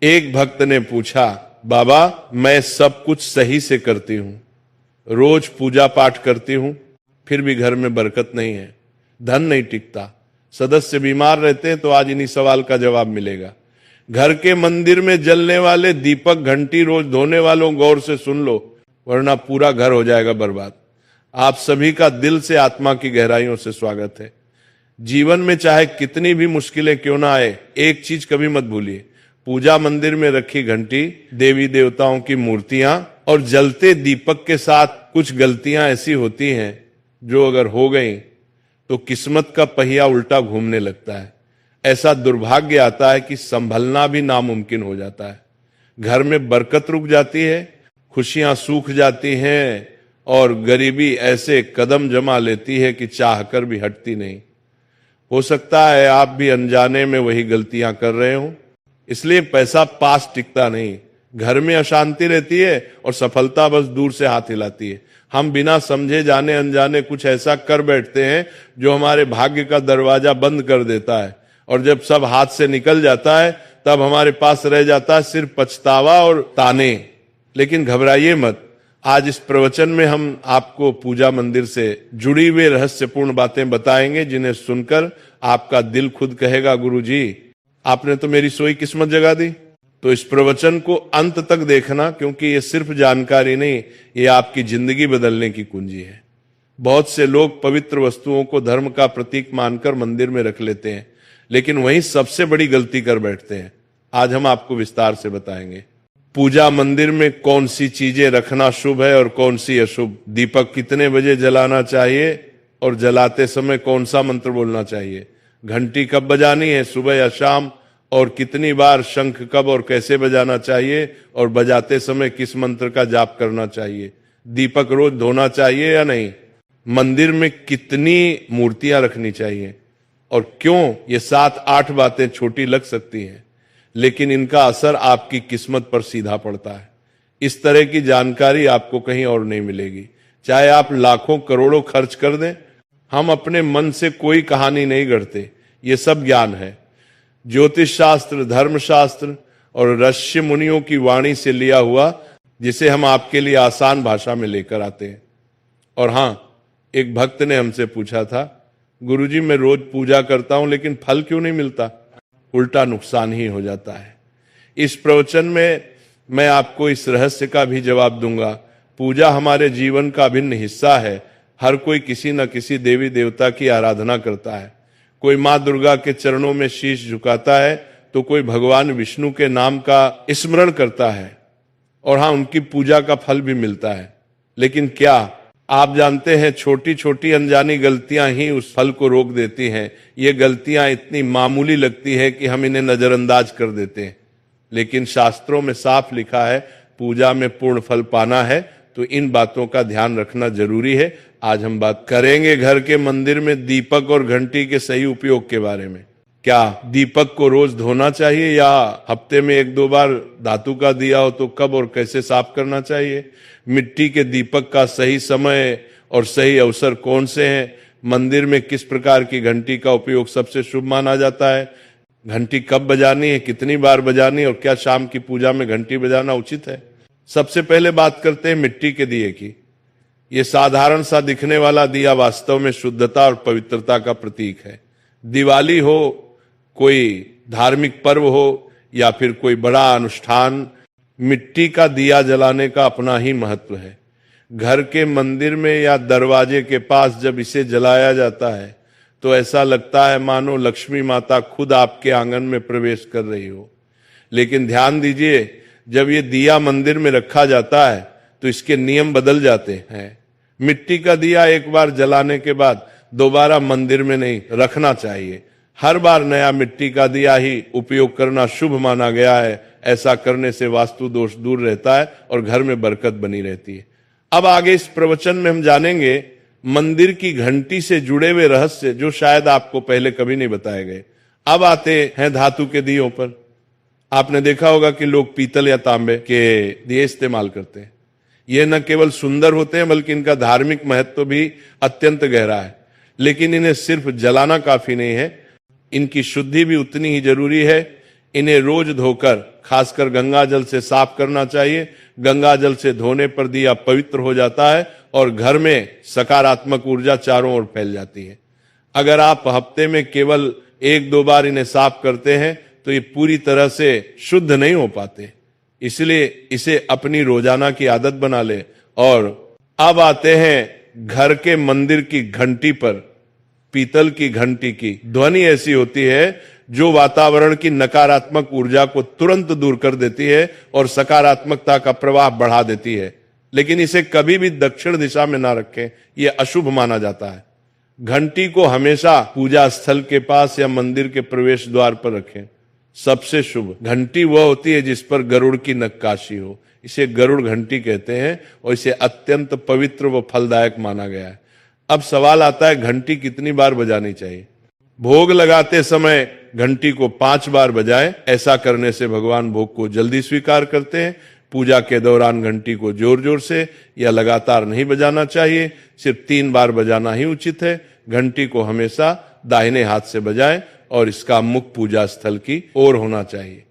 एक भक्त ने पूछा, बाबा मैं सब कुछ सही से करती हूं, रोज पूजा पाठ करती हूं, फिर भी घर में बरकत नहीं है, धन नहीं टिकता, सदस्य बीमार रहते हैं, तो आज इन्हीं सवाल का जवाब मिलेगा। घर के मंदिर में जलने वाले दीपक घंटी रोज धोने वालों गौर से सुन लो, वरना पूरा घर हो जाएगा बर्बाद। आप सभी का दिल से आत्मा की गहराइयों से स्वागत है। जीवन में चाहे कितनी भी मुश्किलें क्यों ना आए, एक चीज कभी मत भूलिए, पूजा मंदिर में रखी घंटी, देवी देवताओं की मूर्तियां और जलते दीपक के साथ कुछ गलतियां ऐसी होती हैं जो अगर हो गई तो किस्मत का पहिया उल्टा घूमने लगता है। ऐसा दुर्भाग्य आता है कि संभलना भी नामुमकिन हो जाता है। घर में बरकत रुक जाती है, खुशियां सूख जाती हैं और गरीबी ऐसे कदम जमा लेती है कि चाहकर भी हटती नहीं। हो सकता है आप भी अनजाने में वही गलतियां कर रहे हो, इसलिए पैसा पास टिकता नहीं, घर में अशांति रहती है और सफलता बस दूर से हाथ हिलाती है। हम बिना समझे जाने अनजाने कुछ ऐसा कर बैठते हैं जो हमारे भाग्य का दरवाजा बंद कर देता है, और जब सब हाथ से निकल जाता है तब हमारे पास रह जाता है सिर्फ पछतावा और ताने। लेकिन घबराइए मत, आज इस प्रवचन में हम आपको पूजा मंदिर से जुड़ी हुई रहस्यपूर्ण बातें बताएंगे, जिन्हें सुनकर आपका दिल खुद कहेगा, गुरुजी आपने तो मेरी सोई किस्मत जगा दी। तो इस प्रवचन को अंत तक देखना, क्योंकि ये सिर्फ जानकारी नहीं, ये आपकी जिंदगी बदलने की कुंजी है। बहुत से लोग पवित्र वस्तुओं को धर्म का प्रतीक मानकर मंदिर में रख लेते हैं, लेकिन वहीं सबसे बड़ी गलती कर बैठते हैं। आज हम आपको विस्तार से बताएंगे पूजा मंदिर में कौन सी चीजें रखना शुभ है और कौन सी अशुभ, दीपक कितने बजे जलाना चाहिए और जलाते समय कौन सा मंत्र बोलना चाहिए, घंटी कब बजानी है, सुबह या शाम, और कितनी बार, शंख कब और कैसे बजाना चाहिए, और बजाते समय किस मंत्र का जाप करना चाहिए, दीपक रोज धोना चाहिए या नहीं, मंदिर में कितनी मूर्तियां रखनी चाहिए और क्यों। ये 7-8 बातें छोटी लग सकती हैं, लेकिन इनका असर आपकी किस्मत पर सीधा पड़ता है। इस तरह की जानकारी आपको कहीं और नहीं मिलेगी, चाहे आप लाखों करोड़ों खर्च कर दें। हम अपने मन से कोई कहानी नहीं गढ़ते, ये सब ज्ञान है। ज्योतिष शास्त्र, धर्मशास्त्र और ऋषि मुनियों की वाणी से लिया हुआ, जिसे हम आपके लिए आसान भाषा में लेकर आते हैं। और हां, एक भक्त ने हमसे पूछा था, गुरुजी मैं रोज पूजा करता हूं लेकिन फल क्यों नहीं मिलता, उल्टा नुकसान ही हो जाता है। इस प्रवचन में मैं आपको इस रहस्य का भी जवाब दूंगा। पूजा हमारे जीवन का अभिन्न हिस्सा है। हर कोई किसी न किसी देवी देवता की आराधना करता है। कोई माँ दुर्गा के चरणों में शीश झुकाता है, तो कोई भगवान विष्णु के नाम का स्मरण करता है, और हाँ, उनकी पूजा का फल भी मिलता है। लेकिन क्या आप जानते हैं, छोटी छोटी अनजानी गलतियां ही उस फल को रोक देती हैं। ये गलतियां इतनी मामूली लगती है कि हम इन्हें नजरअंदाज कर देते हैं, लेकिन शास्त्रों में साफ लिखा है पूजा में पूर्ण फल पाना है, तो इन बातों का ध्यान रखना जरूरी है। आज हम बात करेंगे घर के मंदिर में दीपक और घंटी के सही उपयोग के बारे में। क्या दीपक को रोज धोना चाहिए या हफ्ते में 1-2 बार धातु का दिया हो तो कब और कैसे साफ करना चाहिए? मिट्टी के दीपक का सही समय और सही अवसर कौन से हैं? मंदिर में किस प्रकार की घंटी का उपयोग सबसे शुभ माना जाता है? घंटी कब बजानी है, कितनी बार बजानी, और क्या शाम की पूजा में घंटी बजाना उचित है? सबसे पहले बात करते हैं मिट्टी के दिए की। ये साधारण सा दिखने वाला दिया वास्तव में शुद्धता और पवित्रता का प्रतीक है। दिवाली हो, कोई धार्मिक पर्व हो या फिर कोई बड़ा अनुष्ठान, मिट्टी का दिया जलाने का अपना ही महत्व है। घर के मंदिर में या दरवाजे के पास जब इसे जलाया जाता है तो ऐसा लगता है मानो लक्ष्मी माता खुद आपके आंगन में प्रवेश कर रही हो। लेकिन ध्यान दीजिए, जब ये दिया मंदिर में रखा जाता है तो इसके नियम बदल जाते हैं। मिट्टी का दिया एक बार जलाने के बाद दोबारा मंदिर में नहीं रखना चाहिए। हर बार नया मिट्टी का दिया ही उपयोग करना शुभ माना गया है। ऐसा करने से वास्तु दोष दूर रहता है और घर में बरकत बनी रहती है। अब आगे इस प्रवचन में हम जानेंगे मंदिर की घंटी से जुड़े हुए रहस्य, जो शायद आपको पहले कभी नहीं बताए गए। अब आते हैं धातु के दियों पर। आपने देखा होगा कि लोग पीतल या तांबे के दिए इस्तेमाल करते हैं। ये न केवल सुंदर होते हैं बल्कि इनका धार्मिक महत्व भी अत्यंत गहरा है। लेकिन इन्हें सिर्फ जलाना काफी नहीं है, इनकी शुद्धि भी उतनी ही जरूरी है। इन्हें रोज धोकर खासकर गंगा जल से साफ करना चाहिए। गंगा जल से धोने पर दिया पवित्र हो जाता है और घर में सकारात्मक ऊर्जा चारों ओर फैल जाती है। अगर आप हफ्ते में केवल 1-2 बार इन्हें साफ करते हैं तो ये पूरी तरह से शुद्ध नहीं हो पाते, इसलिए इसे अपनी रोजाना की आदत बना ले। और अब आते हैं घर के मंदिर की घंटी पर। पीतल की घंटी की ध्वनि ऐसी होती है जो वातावरण की नकारात्मक ऊर्जा को तुरंत दूर कर देती है और सकारात्मकता का प्रवाह बढ़ा देती है। लेकिन इसे कभी भी दक्षिण दिशा में ना रखें, यह अशुभ माना जाता है। घंटी को हमेशा पूजा स्थल के पास या मंदिर के प्रवेश द्वार पर रखें। सबसे शुभ घंटी वह होती है जिस पर गरुड़ की नक्काशी हो, इसे गरुड़ घंटी कहते हैं और इसे अत्यंत पवित्र व फलदायक माना गया है। अब सवाल आता है, घंटी कितनी बार बजानी चाहिए? भोग लगाते समय घंटी को 5 बार बजाएं। ऐसा करने से भगवान भोग को जल्दी स्वीकार करते हैं। पूजा के दौरान घंटी को जोर जोर से या लगातार नहीं बजाना चाहिए, सिर्फ 3 बार बजाना ही उचित है। घंटी को हमेशा दाहिने हाथ से बजाएं और इसका मुख पूजा स्थल की ओर होना चाहिए।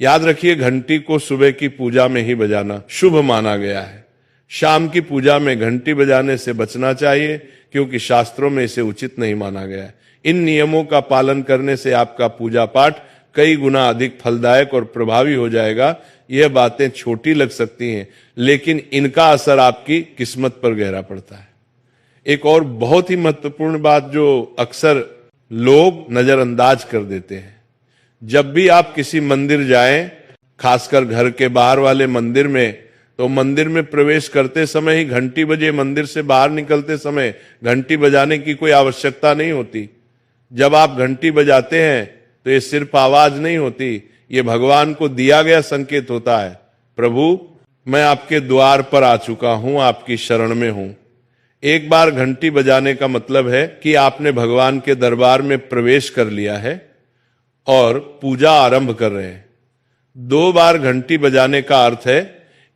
याद रखिए, घंटी को सुबह की पूजा में ही बजाना शुभ माना गया है। शाम की पूजा में घंटी बजाने से बचना चाहिए क्योंकि शास्त्रों में इसे उचित नहीं माना गया है। इन नियमों का पालन करने से आपका पूजा पाठ कई गुना अधिक फलदायक और प्रभावी हो जाएगा। यह बातें छोटी लग सकती हैं, लेकिन इनका असर आपकी किस्मत पर गहरा पड़ता है। एक और बहुत ही महत्वपूर्ण बात जो अक्सर लोग नजरअंदाज कर देते हैं, जब भी आप किसी मंदिर जाएं, खासकर घर के बाहर वाले मंदिर में, तो मंदिर में प्रवेश करते समय ही घंटी बजे, मंदिर से बाहर निकलते समय घंटी बजाने की कोई आवश्यकता नहीं होती। जब आप घंटी बजाते हैं तो ये सिर्फ आवाज नहीं होती, ये भगवान को दिया गया संकेत होता है, प्रभु मैं आपके द्वार पर आ चुका हूं, आपकी शरण में हूं। एक बार घंटी बजाने का मतलब है कि आपने भगवान के दरबार में प्रवेश कर लिया है और पूजा आरंभ कर रहे हैं। 2 बार घंटी बजाने का अर्थ है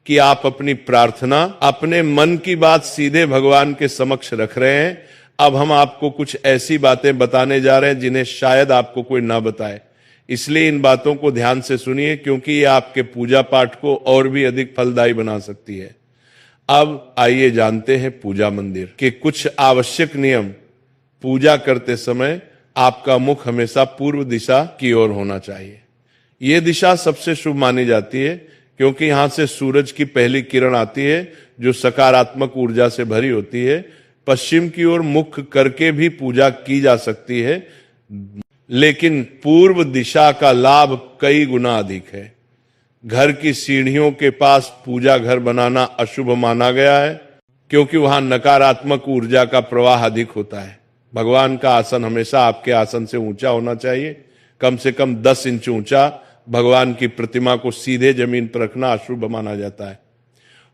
कि आप अपनी प्रार्थना, अपने मन की बात सीधे भगवान के समक्ष रख रहे हैं। अब हम आपको कुछ ऐसी बातें बताने जा रहे हैं जिन्हें शायद आपको कोई ना बताए, इसलिए इन बातों को ध्यान से सुनिए क्योंकि ये आपके पूजा पाठ को और भी अधिक फलदायी बना सकती है। अब आइए जानते हैं पूजा मंदिर के कुछ आवश्यक नियम। पूजा करते समय आपका मुख हमेशा पूर्व दिशा की ओर होना चाहिए। यह दिशा सबसे शुभ मानी जाती है क्योंकि यहां से सूरज की पहली किरण आती है जो सकारात्मक ऊर्जा से भरी होती है। पश्चिम की ओर मुख करके भी पूजा की जा सकती है, लेकिन पूर्व दिशा का लाभ कई गुना अधिक है। घर की सीढ़ियों के पास पूजा घर बनाना अशुभ माना गया है क्योंकि वहां नकारात्मक ऊर्जा का प्रवाह अधिक होता है। भगवान का आसन हमेशा आपके आसन से ऊंचा होना चाहिए, कम से कम 10 इंच ऊंचा। भगवान की प्रतिमा को सीधे जमीन पर रखना अशुभ माना जाता है।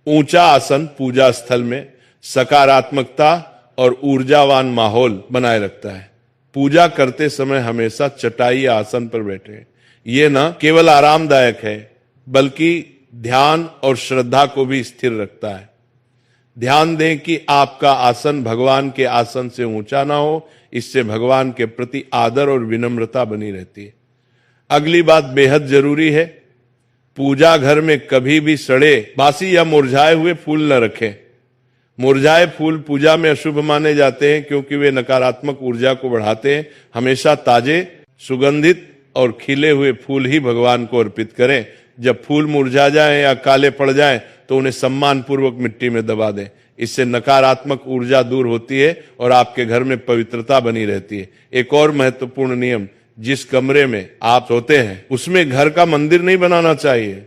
ऊंचा आसन पूजा स्थल में सकारात्मकता और ऊर्जावान माहौल बनाए रखता है। पूजा करते समय हमेशा चटाई या आसन पर बैठे। ये न केवल आरामदायक है बल्कि ध्यान और श्रद्धा को भी स्थिर रखता है। ध्यान दें कि आपका आसन भगवान के आसन से ऊंचा ना हो, इससे भगवान के प्रति आदर और विनम्रता बनी रहती है। अगली बात बेहद जरूरी है, पूजा घर में कभी भी सड़े, बासी या मुरझाए हुए फूल न रखें। मुरझाए फूल पूजा में अशुभ माने जाते हैं क्योंकि वे नकारात्मक ऊर्जा को बढ़ाते हैं। हमेशा ताजे, सुगंधित और खिले हुए फूल ही भगवान को अर्पित करें। जब फूल मुरझा जाएं या काले पड़ जाएं तो उन्हें सम्मान पूर्वक मिट्टी में दबा दें। इससे नकारात्मक ऊर्जा दूर होती है और आपके घर में पवित्रता बनी रहती है। एक और महत्वपूर्ण नियम, जिस कमरे में आप सोते हैं उसमें घर का मंदिर नहीं बनाना चाहिए।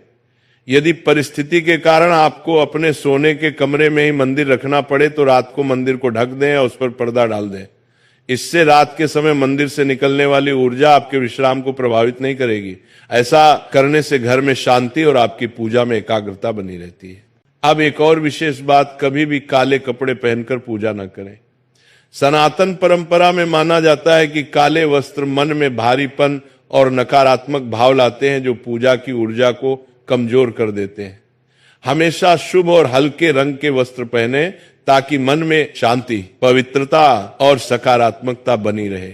यदि परिस्थिति के कारण आपको अपने सोने के कमरे में ही मंदिर रखना पड़े तो रात को मंदिर को ढक दें और उस पर पर्दा डाल दें। इससे रात के समय मंदिर से निकलने वाली ऊर्जा आपके विश्राम को प्रभावित नहीं करेगी। ऐसा करने से घर में शांति और आपकी पूजा में एकाग्रता बनी रहती है। अब एक और विशेष बात, कभी भी काले कपड़े पहनकर पूजा न करें। सनातन परंपरा में माना जाता है कि काले वस्त्र मन में भारीपन और नकारात्मक भाव लाते हैं जो पूजा की ऊर्जा को कमजोर कर देते हैं। हमेशा शुभ और हल्के रंग के वस्त्र पहने ताकि मन में शांति, पवित्रता और सकारात्मकता बनी रहे।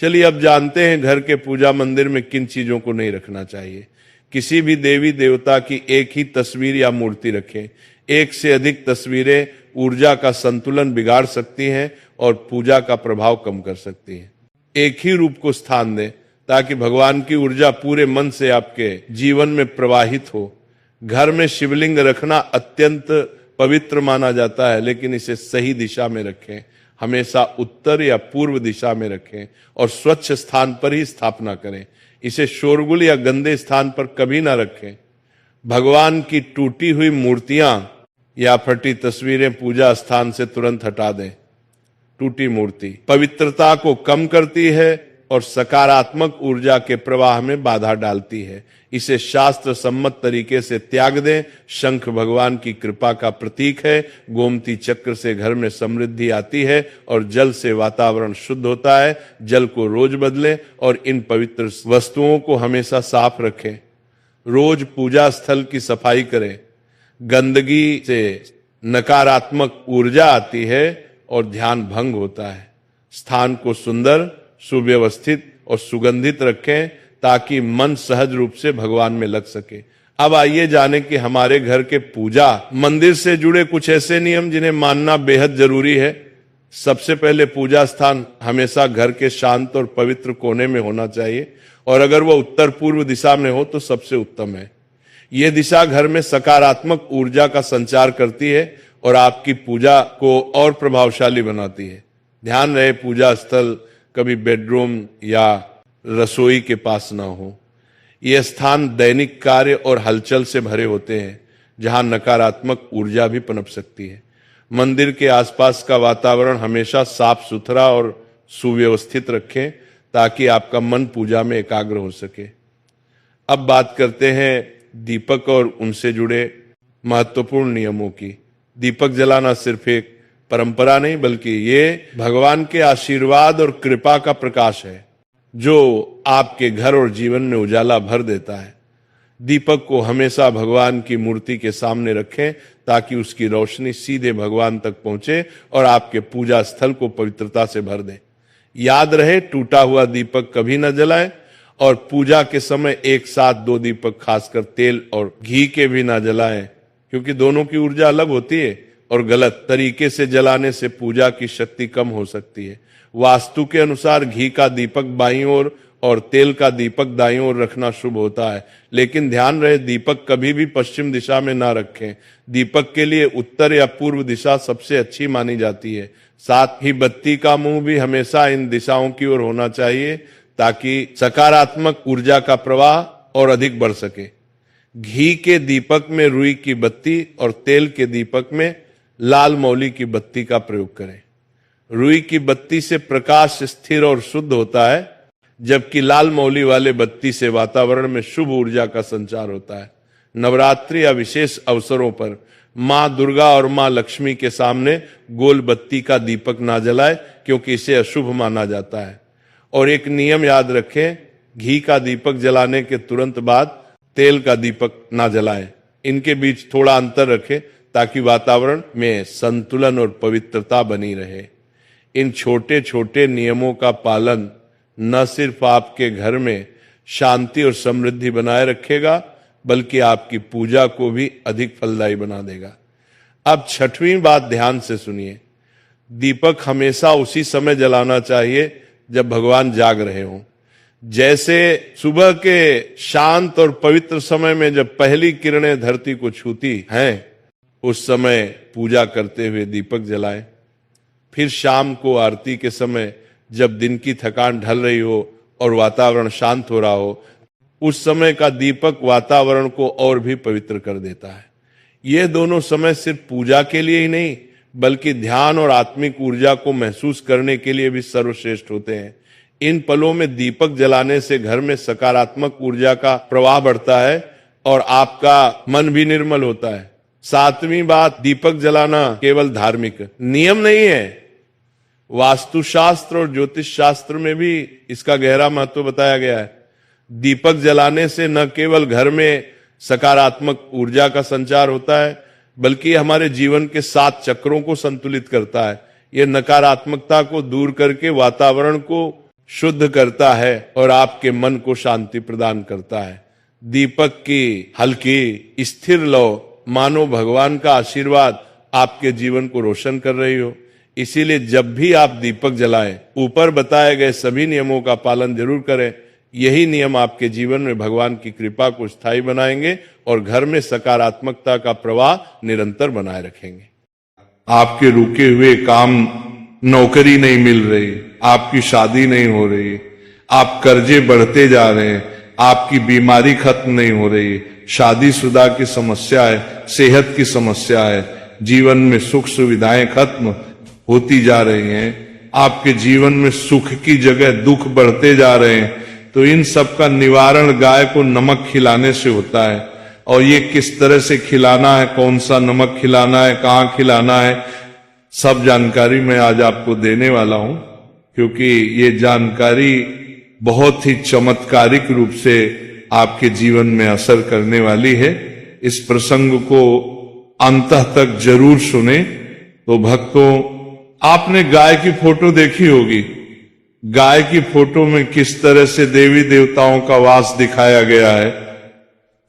चलिए अब जानते हैं घर के पूजा मंदिर में किन चीजों को नहीं रखना चाहिए। किसी भी देवी देवता की एक ही तस्वीर या मूर्ति रखें। एक से अधिक तस्वीरें ऊर्जा का संतुलन बिगाड़ सकती हैं और पूजा का प्रभाव कम कर सकती हैं। एक ही रूप को स्थान दें ताकि भगवान की ऊर्जा पूरे मन से आपके जीवन में प्रवाहित हो। घर में शिवलिंग रखना अत्यंत पवित्र माना जाता है, लेकिन इसे सही दिशा में रखें। हमेशा उत्तर या पूर्व दिशा में रखें और स्वच्छ स्थान पर ही स्थापना करें। इसे शोरगुल या गंदे स्थान पर कभी ना रखें। भगवान की टूटी हुई मूर्तियां या फटी तस्वीरें पूजा स्थान से तुरंत हटा दें। टूटी मूर्ति पवित्रता को कम करती है और सकारात्मक ऊर्जा के प्रवाह में बाधा डालती है। इसे शास्त्र सम्मत तरीके से त्याग दें। शंख भगवान की कृपा का प्रतीक है। गोमती चक्र से घर में समृद्धि आती है और जल से वातावरण शुद्ध होता है। जल को रोज बदलें और इन पवित्र वस्तुओं को हमेशा साफ रखें। रोज पूजा स्थल की सफाई करें। गंदगी से नकारात्मक ऊर्जा आती है और ध्यान भंग होता है। स्थान को सुंदर, सुव्यवस्थित और सुगंधित रखें ताकि मन सहज रूप से भगवान में लग सके। अब आइए जानें कि हमारे घर के पूजा मंदिर से जुड़े कुछ ऐसे नियम जिन्हें मानना बेहद जरूरी है। सबसे पहले पूजा स्थान हमेशा घर के शांत और पवित्र कोने में होना चाहिए और अगर वह उत्तर पूर्व दिशा में हो तो सबसे उत्तम है। यह दिशा घर में सकारात्मक ऊर्जा का संचार करती है और आपकी पूजा को और प्रभावशाली बनाती है। ध्यान रहे पूजा स्थल कभी बेडरूम या रसोई के पास ना हो। यह स्थान दैनिक कार्य और हलचल से भरे होते हैं जहां नकारात्मक ऊर्जा भी पनप सकती है। मंदिर के आसपास का वातावरण हमेशा साफ सुथरा और सुव्यवस्थित रखें ताकि आपका मन पूजा में एकाग्र हो सके। अब बात करते हैं दीपक और उनसे जुड़े महत्वपूर्ण नियमों की। दीपक जलाना सिर्फ एक परंपरा नहीं बल्कि ये भगवान के आशीर्वाद और कृपा का प्रकाश है जो आपके घर और जीवन में उजाला भर देता है। दीपक को हमेशा भगवान की मूर्ति के सामने रखें ताकि उसकी रोशनी सीधे भगवान तक पहुंचे और आपके पूजा स्थल को पवित्रता से भर दे। याद रहे टूटा हुआ दीपक कभी न जलाएं और पूजा के समय एक साथ दो दीपक खासकर तेल और घी के भी ना जलाएं क्योंकि दोनों की ऊर्जा अलग होती है और गलत तरीके से जलाने से पूजा की शक्ति कम हो सकती है। वास्तु के अनुसार घी का दीपक बाईं ओर और तेल का दीपक दाईं ओर रखना शुभ होता है, लेकिन ध्यान रहे दीपक कभी भी पश्चिम दिशा में ना रखें। दीपक के लिए उत्तर या पूर्व दिशा सबसे अच्छी मानी जाती है। साथ ही बत्ती का मुंह भी हमेशा इन दिशाओं की ओर होना चाहिए ताकि सकारात्मक ऊर्जा का प्रवाह और अधिक बढ़ सके। घी के दीपक में रुई की बत्ती और तेल के दीपक में लाल मौली की बत्ती का प्रयोग करें। रुई की बत्ती से प्रकाश स्थिर और शुद्ध होता है जबकि लाल मौली वाले बत्ती से वातावरण में शुभ ऊर्जा का संचार होता है। नवरात्रि या विशेष अवसरों पर मां दुर्गा और मां लक्ष्मी के सामने गोल बत्ती का दीपक ना जलाए क्योंकि इसे अशुभ माना जाता है। और एक नियम याद रखें, घी का दीपक जलाने के तुरंत बाद तेल का दीपक ना जलाएं। इनके बीच थोड़ा अंतर रखें ताकि वातावरण में संतुलन और पवित्रता बनी रहे। इन छोटे छोटे नियमों का पालन न सिर्फ आपके घर में शांति और समृद्धि बनाए रखेगा बल्कि आपकी पूजा को भी अधिक फलदायी बना देगा। अब छठवीं बात ध्यान से सुनिए। दीपक हमेशा उसी समय जलाना चाहिए जब भगवान जाग रहे हों। जैसे सुबह के शांत और पवित्र समय में जब पहली किरणें धरती को छूती हैं उस समय पूजा करते हुए दीपक जलाएं। फिर शाम को आरती के समय जब दिन की थकान ढल रही हो और वातावरण शांत हो रहा हो उस समय का दीपक वातावरण को और भी पवित्र कर देता है। ये दोनों समय सिर्फ पूजा के लिए ही नहीं बल्कि ध्यान और आत्मिक ऊर्जा को महसूस करने के लिए भी सर्वश्रेष्ठ होते हैं। इन पलों में दीपक जलाने से घर में सकारात्मक ऊर्जा का प्रवाह बढ़ता है और आपका मन भी निर्मल होता है। सातवीं बात, दीपक जलाना केवल धार्मिक नियम नहीं है, वास्तुशास्त्र और ज्योतिष शास्त्र में भी इसका गहरा महत्व बताया गया है। दीपक जलाने से न केवल घर में सकारात्मक ऊर्जा का संचार होता है बल्कि हमारे जीवन के 7 चक्रों को संतुलित करता है। यह नकारात्मकता को दूर करके वातावरण को शुद्ध करता है और आपके मन को शांति प्रदान करता है। दीपक की हल्की स्थिर लौ मानो भगवान का आशीर्वाद आपके जीवन को रोशन कर रही हो। इसीलिए जब भी आप दीपक जलाएं, ऊपर बताए गए सभी नियमों का पालन जरूर करें। यही नियम आपके जीवन में भगवान की कृपा को स्थायी बनाएंगे और घर में सकारात्मकता का प्रवाह निरंतर बनाए रखेंगे। आपके रुके हुए काम, नौकरी नहीं मिल रही, आपकी शादी नहीं हो रही, आप कर्जे बढ़ते जा रहे हैं, आपकी बीमारी खत्म नहीं हो रही, शादीशुदा की समस्या है, सेहत की समस्या है, जीवन में सुख सुविधाएं खत्म होती जा रही हैं, आपके जीवन में सुख की जगह दुख बढ़ते जा रहे हैं, तो इन सब का निवारण गाय को नमक खिलाने से होता है। और ये किस तरह से खिलाना है, कौन सा नमक खिलाना है, कहाँ खिलाना है, सब जानकारी मैं आज आपको देने वाला हूं, क्योंकि ये जानकारी बहुत ही चमत्कारिक रूप से आपके जीवन में असर करने वाली है। इस प्रसंग को अंत तक जरूर सुने। तो भक्तों, आपने गाय की फोटो देखी होगी। गाय की फोटो में किस तरह से देवी देवताओं का वास दिखाया गया है,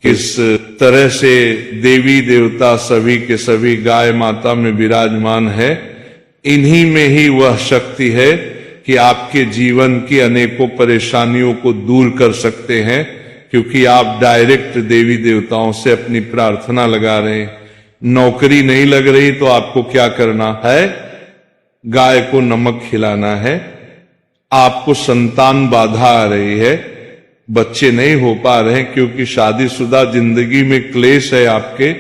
किस तरह से देवी देवता सभी के सभी गाय माता में विराजमान है। इन्हीं में ही वह शक्ति है कि आपके जीवन की अनेकों परेशानियों को दूर कर सकते हैं, क्योंकि आप डायरेक्ट देवी देवताओं से अपनी प्रार्थना लगा रहे हैं। नौकरी नहीं लग रही तो आपको क्या करना है? गाय को नमक खिलाना है। आपको संतान बाधा आ रही है, बच्चे नहीं हो पा रहे क्योंकि शादीशुदा जिंदगी में क्लेश है आपके,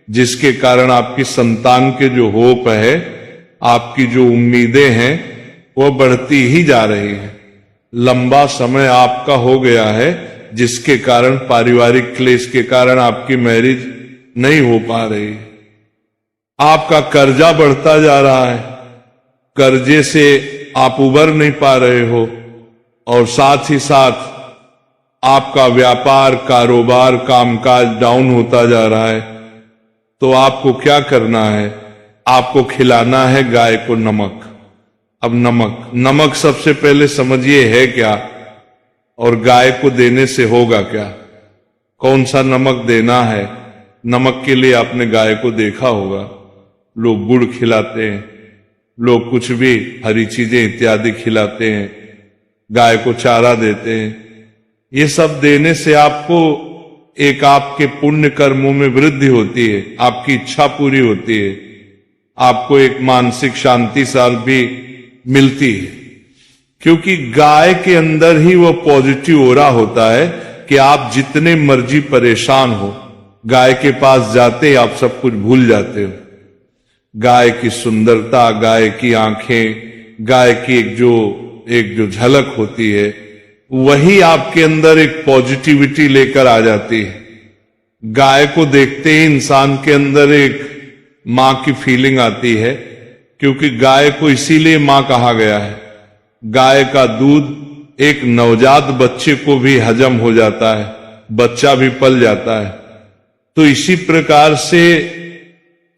जिसके कारण आपकी संतान के जो होप है, आपकी जो उम्मीदें हैं, वह बढ़ती ही जा रही है। लंबा समय आपका हो गया है, जिसके कारण पारिवारिक क्लेश के कारण आपकी मैरिज नहीं हो पा रही। आपका कर्जा बढ़ता जा रहा है, कर्जे से आप उबर नहीं पा रहे हो, और साथ ही साथ आपका व्यापार, कारोबार, कामकाज डाउन होता जा रहा है। तो आपको क्या करना है? आपको खिलाना है गाय को नमक। अब नमक सबसे पहले समझिए है क्या, और गाय को देने से होगा क्या। कौन सा नमक देना है? नमक के लिए आपने गाय को देखा होगा, लोग गुड़ खिलाते हैं, लोग कुछ भी हरी चीजें इत्यादि खिलाते हैं, गाय को चारा देते हैं। ये सब देने से आपको एक आपके पुण्य कर्मों में वृद्धि होती है, आपकी इच्छा पूरी होती है, आपको एक मानसिक शांति साल भी मिलती है, क्योंकि गाय के अंदर ही वो पॉजिटिव ओरा होता है कि आप जितने मर्जी परेशान हो, गाय के पास जाते आप सब कुछ भूल जाते हो। गाय की सुंदरता, गाय की आंखें, गाय की एक जो झलक होती है, वही आपके अंदर एक पॉजिटिविटी लेकर आ जाती है। गाय को देखते ही इंसान के अंदर एक मां की फीलिंग आती है, क्योंकि गाय को इसीलिए मां कहा गया है। गाय का दूध एक नवजात बच्चे को भी हजम हो जाता है, बच्चा भी पल जाता है। तो इसी प्रकार से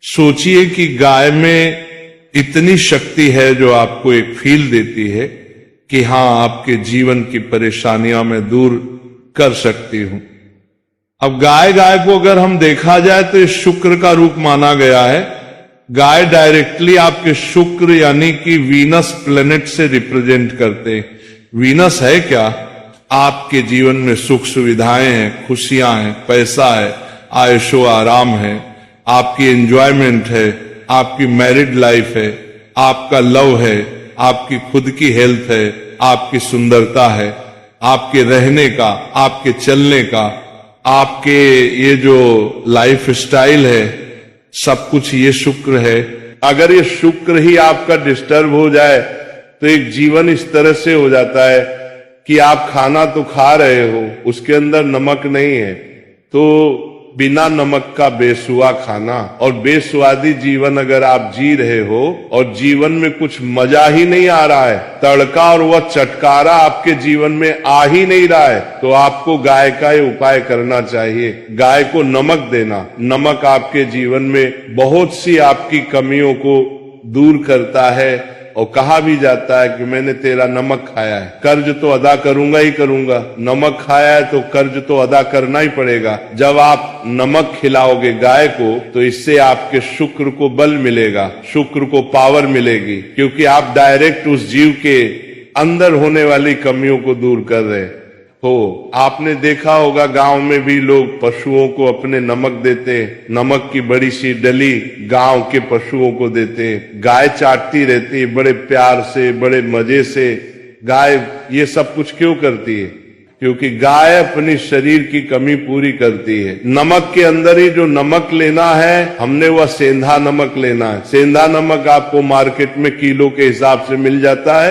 सोचिए कि गाय में इतनी शक्ति है जो आपको एक फील देती है कि हां, आपके जीवन की परेशानियां मैं दूर कर सकती हूं। अब गाय को अगर हम देखा जाए तो शुक्र का रूप माना गया है। गाय डायरेक्टली आपके शुक्र यानी कि वीनस प्लेनेट से रिप्रेजेंट करते हैं। वीनस है क्या? आपके जीवन में सुख सुविधाएं हैं, खुशियां हैं, पैसा है, आयशो आराम है, आपकी एंजॉयमेंट है, आपकी मैरिड लाइफ है, आपका लव है, आपकी खुद की हेल्थ है, आपकी सुंदरता है, आपके रहने का, आपके चलने का, आपके ये जो लाइफ स्टाइल है, सब कुछ ये शुक्र है। अगर ये शुक्र ही आपका डिस्टर्ब हो जाए तो एक जीवन इस तरह से हो जाता है कि आप खाना तो खा रहे हो, उसके अंदर नमक नहीं है, तो बिना नमक का बेसुआ खाना और बेस्वादी जीवन अगर आप जी रहे हो और जीवन में कुछ मजा ही नहीं आ रहा है, तड़का और वह चटकारा आपके जीवन में आ ही नहीं रहा है, तो आपको गाय का ये उपाय करना चाहिए। गाय को नमक देना। नमक आपके जीवन में बहुत सी आपकी कमियों को दूर करता है, और कहा भी जाता है कि मैंने तेरा नमक खाया है, कर्ज तो अदा करूंगा ही करूंगा। नमक खाया है तो कर्ज तो अदा करना ही पड़ेगा। जब आप नमक खिलाओगे गाय को तो इससे आपके शुक्र को बल मिलेगा, शुक्र को पावर मिलेगी, क्योंकि आप डायरेक्ट उस जीव के अंदर होने वाली कमियों को दूर कर रहे हो। आपने देखा होगा गांव में भी लोग पशुओं को अपने नमक देते, नमक की बड़ी सी डली गांव के पशुओं को देते। गाय चाटती रहती है बड़े प्यार से, बड़े मजे से। गाय ये सब कुछ क्यों करती है? क्योंकि गाय अपनी शरीर की कमी पूरी करती है। नमक के अंदर ही जो नमक लेना है हमने, वह सेंधा नमक लेना है। सेंधा नमक आपको मार्केट में किलो के हिसाब से मिल जाता है।